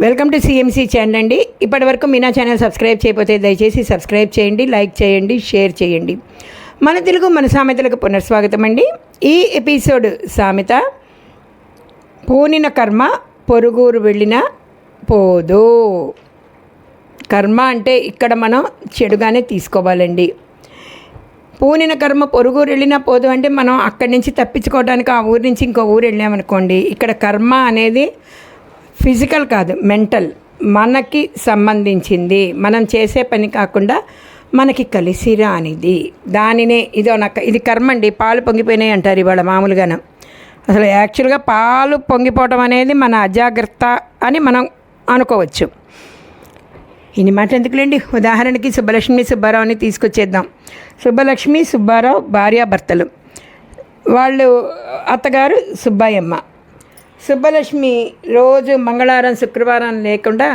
Welcome to CMC channel అండి. ఇప్పటివరకు Meena channel subscribe చేయకపోతే దయచేసి సబ్స్క్రైబ్ చేయండి, లైక్ చేయండి, షేర్ చేయండి. మన తెలుగు మన సామెతలకు పునఃస్వాగతం అండి. ఈ ఎపిసోడ్ సామెత పూనిన కర్మ పొరుగురు వెళ్ళిన పోదు. కర్మ అంటే ఇక్కడ మనం చెడుగానే తీసుకోవాలండి. పూనిన కర్మ పొరుగురు వెళ్ళినా పోదు అంటే మనం అక్కడి నుంచి తప్పించుకోవడానికి ఆ ఊరి నుంచి ఇంకో ఊరు వెళ్ళామనుకోండి. ఇక్కడ కర్మ అనేది ఫిజికల్ కాదు, మెంటల్, మనకి సంబంధించింది. మనం చేసే పని కాకుండా మనకి కలిసి రానిది, దానినే ఇది కర్మ అండి. పాలు పొంగిపోయినాయి అంటారు ఇవాళ మామూలుగానే. అసలు యాక్చువల్గా పాలు పొంగిపోవటం అనేది మన అజాగ్రత్త అని మనం అనుకోవచ్చు. ఇన్ని మాట ఎందుకులేండి, ఉదాహరణకి సుబ్బలక్ష్మి సుబ్బారావుని తీసుకొచ్చేద్దాం. సుబ్బలక్ష్మి సుబ్బారావు భార్యాభర్తలు. వాళ్ళు అత్తగారు సుబ్బాయమ్మ. సుబ్బలక్ష్మి రోజు మంగళవారం శుక్రవారం లేకుండా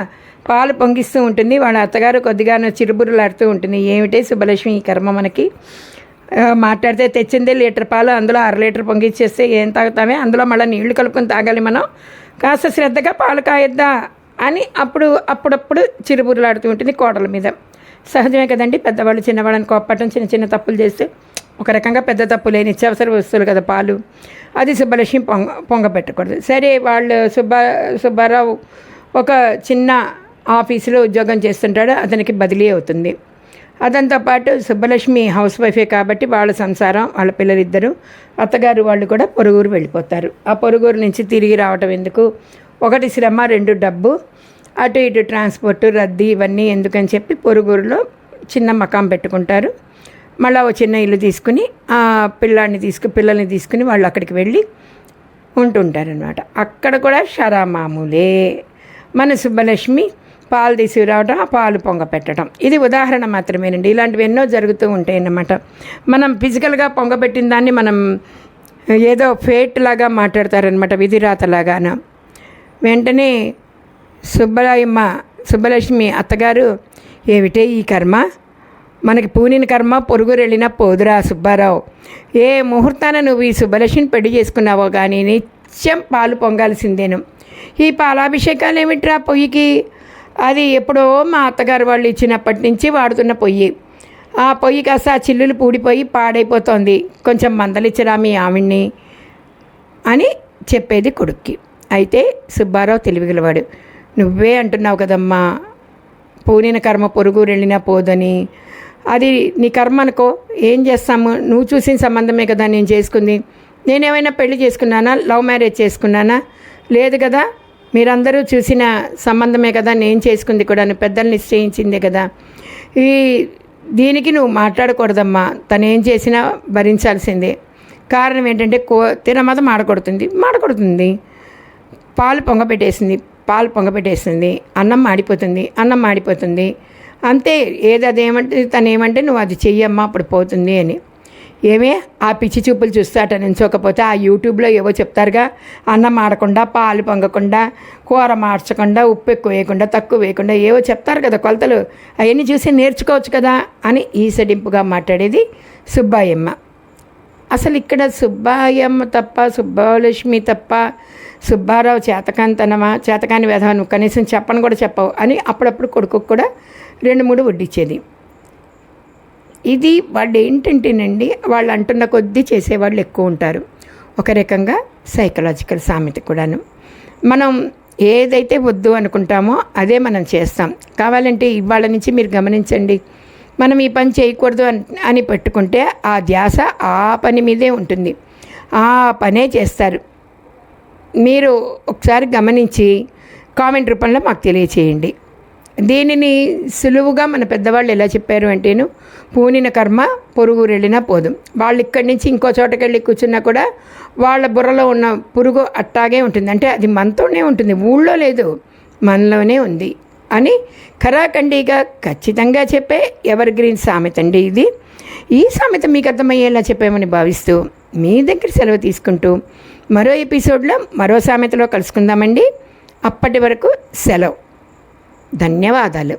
పాలు పొంగిస్తూ ఉంటుంది. వాళ్ళ అత్తగారు కొద్దిగానో చిరుబురులాడుతూ ఉంటుంది. ఏమిటే సుబ్బలక్ష్మి ఈ కర్మ మనకి, మాట్లాడితే తెచ్చిందే లీటర్ పాలు, అందులో 1/2 లీటర్ పొంగిచ్చేస్తే ఏం తాగుతామే, అందులో మళ్ళీ నీళ్లు కలుపుకొని తాగాలి మనం, కాస్త శ్రద్ధగా పాలు కాయొద్దా అని అప్పుడప్పుడు చిరుబురులాడుతూ ఉంటుంది కోడల మీద. సహజమే కదండి, పెద్దవాళ్ళు చిన్నవాళ్ళని కోప్పటం, చిన్న చిన్న తప్పులు చేస్తే. ఒక రకంగా పెద్ద తప్పు లేని నిత్యావసర వస్తువులు కదా పాలు, అది సుబ్బలక్ష్మి పొంగ పెట్టకూడదు. సరే, వాళ్ళు సుబ్బారావు ఒక చిన్న ఆఫీసులో ఉద్యోగం చేస్తుంటాడు, అతనికి బదిలీ అవుతుంది. అదంతో పాటు సుబ్బలక్ష్మి హౌస్ వైఫే కాబట్టి వాళ్ళ సంసారం, వాళ్ళ పిల్లలిద్దరూ, అత్తగారు వాళ్ళు కూడా పొరుగురు వెళ్ళిపోతారు. ఆ పొరుగురు నుంచి తిరిగి రావటం ఎందుకు, 1 శ్రమ 2 డబ్బు, అటు ఇటు ట్రాన్స్పోర్ట్ రద్దీ ఇవన్నీ ఎందుకని చెప్పి పొరుగురులో చిన్న మకాం పెట్టుకుంటారు. మళ్ళీ ఓ చిన్న ఇల్లు తీసుకుని ఆ పిల్లల్ని తీసుకుని వాళ్ళు అక్కడికి వెళ్ళి ఉంటుంటారనమాట. అక్కడ కూడా షరామామూలే. మన సుబ్బలక్ష్మి పాలు తీసుకురావడం, ఆ పాలు పొంగ పెట్టడం, ఇది ఉదాహరణ మాత్రమేనండి. ఇలాంటివి ఎన్నో జరుగుతూ ఉంటాయి అన్నమాట. మనం ఫిజికల్గా పొంగబెట్టిన దాన్ని మనం ఏదో ఫేట్ లాగా మాట్లాడతారనమాట, విధిరాతలాగాన. వెంటనే సుబ్బలక్ష్మి అత్తగారు, ఏమిటే ఈ కర్మ, మనకి పూనిన కర్మ పొరుగురు వెళ్ళినా పోదురా సుబ్బారావు, ఏ ముహూర్తాన నువ్వు ఈ సుబ్బలక్ష్మిని పెళ్లి చేసుకున్నావో కానీ నిత్యం పాలు పొంగాల్సిందేను. ఈ పాలాభిషేకాలు ఏమిట్రా పొయ్యికి, అది ఎప్పుడో మా అత్తగారు వాళ్ళు ఇచ్చినప్పటి నుంచి వాడుతున్న పొయ్యి. ఆ పొయ్యి కాస్త ఆ చిల్లులు పూడిపోయి పాడైపోతోంది, కొంచెం మందలిచ్చరా మీ ఆవిడ్ని అని చెప్పేది కొడుక్కి. అయితే సుబ్బారావు తెలివిగలవాడు. నువ్వే అంటున్నావు కదమ్మా పూనిన కర్మ పొరుగురు వెళ్ళినా పోదని, అది నీ కర్మ అనుకో, ఏం చేస్తాము, నువ్వు చూసిన సంబంధమే కదా నేను చేసుకుంది. నేనేమైనా పెళ్లి చేసుకున్నానా, లవ్ మ్యారేజ్ చేసుకున్నానా, లేదు కదా, మీరందరూ చూసిన సంబంధమే కదా నేను చేసుకుంది కూడా, పెద్దలు నిశ్చయించిందే కదా. దీనికి నువ్వు మాట్లాడకూడదమ్మా, తను ఏం చేసినా భరించాల్సిందే. కారణం ఏంటంటే తినమత మాడకొడుతుంది, పాలు పొంగపెట్టేసింది, అన్నం మాడిపోతుంది అంతే. తను ఏమంటే నువ్వు అది చెయ్యమ్మా అప్పుడు పోతుంది అని. ఏమే ఆ పిచ్చి చూపులు చూస్తాట నుంచోకపోతే ఆ యూట్యూబ్లో ఏవో చెప్తారుగా, అన్నం మాడకుండా, పాలు పొంగకుండా, కూర మార్చకుండా, ఉప్పు ఎక్కువ వేయకుండా, తక్కువ వేయకుండా ఏవో చెప్తారు కదా కొలతలు, అవన్నీ చూసి నేర్చుకోవచ్చు కదా అని ఈసడింపుగా మాట్లాడేది సుబ్బాయమ్మ. అసలు ఇక్కడ సుబ్బాయమ్మ తప్ప, సుబ్బలక్ష్మి తప్ప, సుబ్బారావు చేతకాని వేధవ, నువ్వు కనీసం చెప్పను కూడా చెప్పవు అని అప్పుడప్పుడు కొడుకు కూడా 2-3 వడ్డిచ్చేది. ఇది వాళ్ళు ఏంటంటేనండి, వాళ్ళు అంటున్న కొద్దీ చేసేవాళ్ళు ఎక్కువ ఉంటారు. ఒక రకంగా సైకలాజికల్ సామెత కూడాను. మనం ఏదైతే వద్దు అనుకుంటామో అదే మనం చేస్తాం. కావాలంటే ఇవాళ నుంచి మీరు గమనించండి, మనం ఈ పని చేయకూడదు అని పెట్టుకుంటే ఆ ధ్యాస ఆ పని మీదే ఉంటుంది, ఆ పనే చేస్తారు. మీరు ఒకసారి గమనించి కామెంట్ రూపంలో మాకు తెలియచేయండి. దీనిని సులువుగా మన పెద్దవాళ్ళు ఎలా చెప్పారు అంటేను, పూనిన కర్మ పొరుగురు వెళ్ళినా పోదు. వాళ్ళు ఇక్కడి నుంచి ఇంకో చోటకి వెళ్ళి కూర్చున్నా కూడా వాళ్ళ బుర్రలో ఉన్న పురుగు అట్టాగే ఉంటుంది. అంటే అది మనతోనే ఉంటుంది, ఊళ్ళో లేదు, మనలోనే ఉంది అని ఖరాఖండిగా ఖచ్చితంగా చెప్పే ఎవర్ గ్రీన్ సామెత అండి ఇది. ఈ సామెత మీకు అర్థమయ్యేలా చెప్పామని భావిస్తూ మీ దగ్గర సెలవు తీసుకుంటూ మరో ఎపిసోడ్లో మరో సామెతలో కలుసుకుందామండి. అప్పటి వరకు సెలవు. ధన్యవాదాలు.